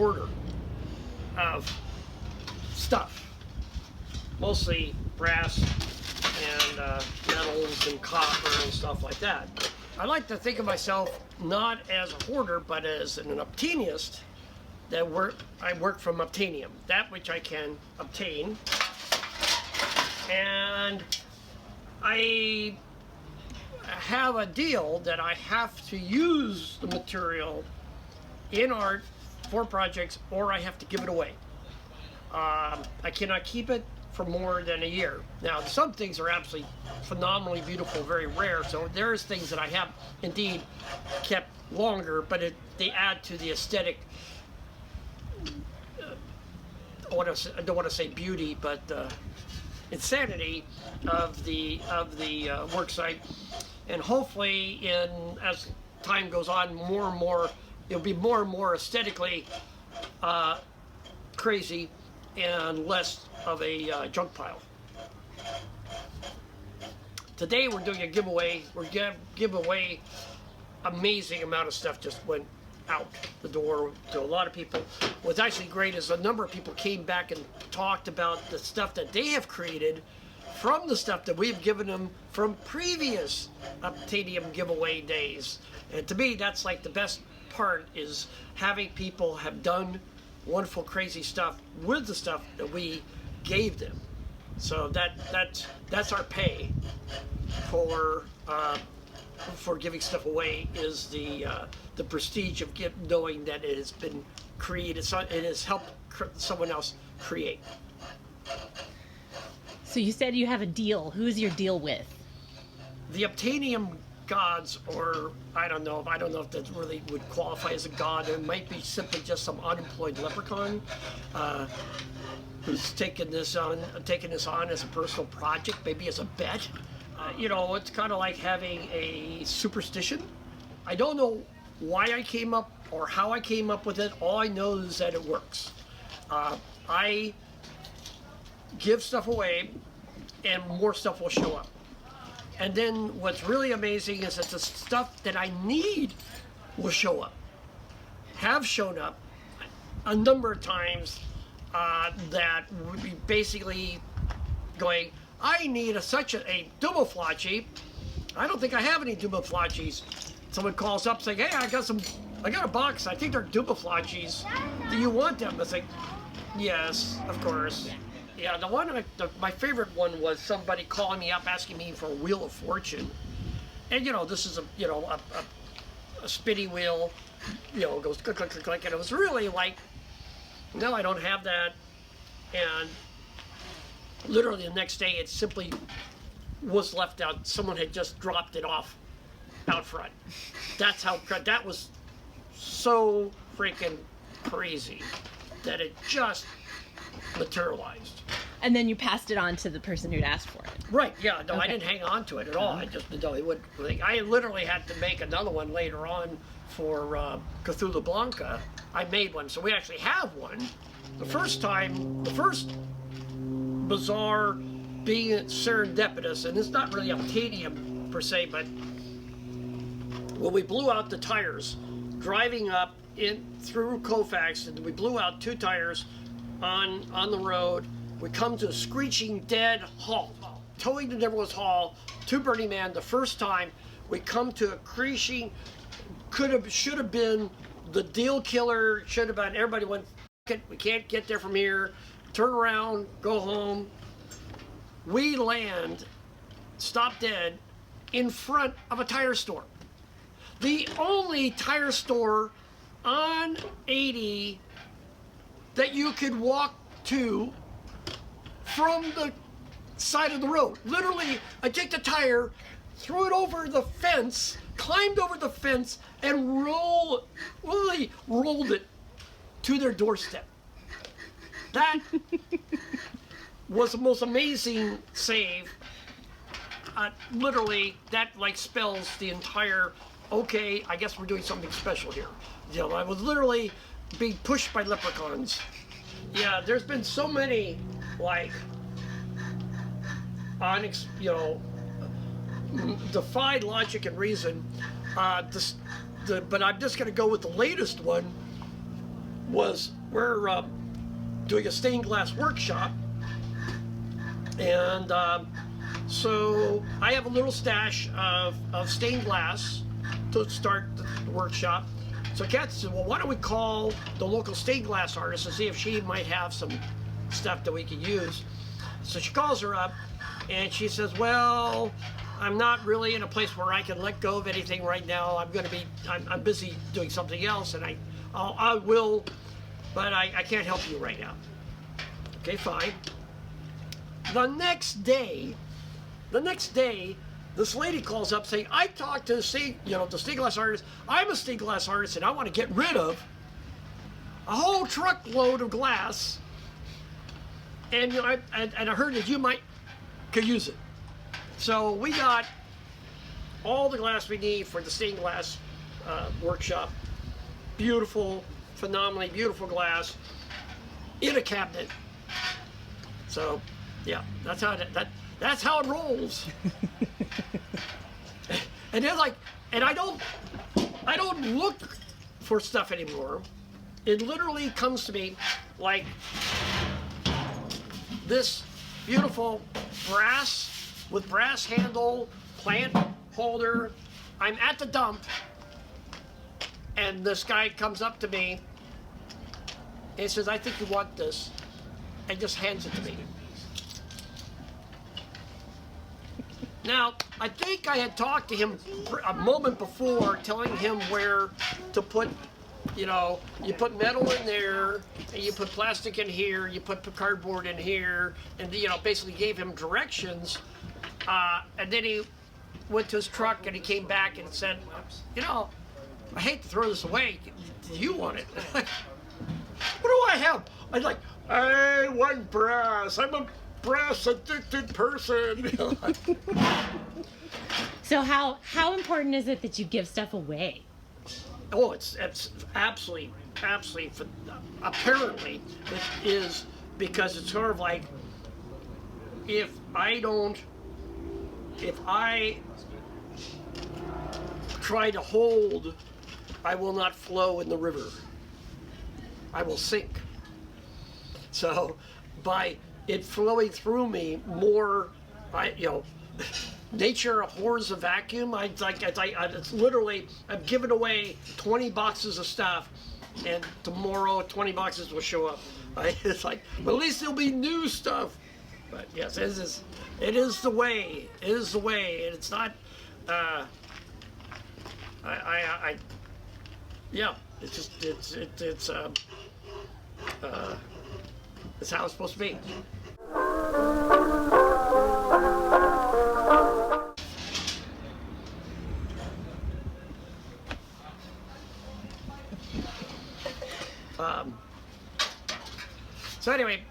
hoarder of stuff, mostly brass and metals and copper and stuff like that. I like to think of myself not as a hoarder, but as an obtainist. I work from Obtainium, that which I can obtain, and I have a deal that I have to use the material in art for projects, or I have to give it away. I cannot keep it for more than a year. Now, some things are absolutely phenomenally beautiful, very rare, so there's things that I have indeed kept longer, but they add to the aesthetic, I don't want to say beauty, but insanity of the work site. And hopefully, as time goes on, more and more, it'll be more and more aesthetically crazy and less of a junk pile. Today we're doing a giveaway. We're give away amazing amount of stuff just went out the door to a lot of people. What's actually great is a number of people came back and talked about the stuff that they have created from the stuff that we've given them from previous Obtainium giveaway days. And to me, that's like the best part, is having people have done wonderful, crazy stuff with the stuff that we gave them. So that's our pay for giving stuff away, is the prestige of knowing that it has been created. So it has helped someone else create. So you said you have a deal. Who's your deal with? The Obtainium gods, or I don't know if that really would qualify as a god. It might be simply just some unemployed leprechaun who's taken this on as a personal project, maybe as a bet. It's kind of like having a superstition. I don't know why I came up or how I came up with it. All I know is that it works. I give stuff away and more stuff will show up. And then what's really amazing is that the stuff that I need will show up, have shown up a number of times, that would be basically going, I need such a Dumaflachi. I don't think I have any Dumaflachis. Someone calls up saying, hey, I got a box. I think they're Dumaflachis. Do you want them? I say, yes, of course. Yeah, my favorite one was somebody calling me up asking me for a Wheel of Fortune. And this is a spinning wheel, it goes click, click, click, click, and it was really like, no, I don't have that. And literally the next day, it simply was left out. Someone had just dropped it off out front. That was so freaking crazy that it just materialized. And then you passed it on to the person who'd asked for it. Right, yeah. No, Okay. I didn't hang on to it at all. I literally had to make another one later on for Cthulhu Blanca. I made one, so we actually have one. The first bizarre, being serendipitous, and it's not really Obtainium per se, but when we blew out the tires, driving up through Colfax, and we blew out 2 tires on the road, we come to a screeching dead halt, towing to Neverwoods Hall to Burning Man. The first time we come to a screeching, should have been the deal killer, should have been, everybody went, we can't get there from here, turn around, go home. We land, stop dead, in front of a tire store. The only tire store on 80 that you could walk to from the side of the road. Literally, I take the tire, threw it over the fence, climbed over the fence, and rolled it to their doorstep. That was the most amazing save. Literally, that spells the entire, okay, I guess we're doing something special here. I was literally being pushed by leprechauns. Yeah, there's been so many, defied logic and reason. But I'm just going to go with the latest one, was we're doing a stained glass workshop, and so I have a little stash of stained glass to start the workshop. So Kat said, well, why don't we call the local stained glass artist and see if she might have some stuff that we could use. So she calls her up, and she says, well, I'm not really in a place where I can let go of anything right now. I'm busy doing something else, and I will, but I can't help you right now. Okay, fine. The next day, this lady calls up saying, I talked to the stained glass artist. I'm a stained glass artist, and I want to get rid of a whole truckload of glass. And I heard that you could use it. So we got all the glass we need for the stained glass workshop. Beautiful, phenomenally beautiful glass in a cabinet. So, yeah, that's how it rolls. And then I don't look for stuff anymore. It literally comes to me like this beautiful brass with brass handle plant holder. I'm at the dump, and this guy comes up to me and he says, I think you want this, and just hands it to me. Now, I think I had talked to him a moment before, telling him where to put, you put metal in there, and you put plastic in here, you put cardboard in here, and, basically gave him directions. And then he went to his truck, and he came back and said, I hate to throw this away. Do you want it? What do I have? I'm like, I want brass. I'm a brass addicted person. So how important is it that you give stuff away? Oh, it's absolutely, apparently it is, because it's sort of like, if I try to hold, I will not flow in the river. I will sink. So by it flowing through me more, nature abhors a vacuum. It's literally, I'm giving away 20 boxes of stuff, and tomorrow 20 boxes will show up. It's like, but at least there'll be new stuff. But yes, it is the way. It is the way, and it's not. Yeah. It's how it's supposed to be. So anyway,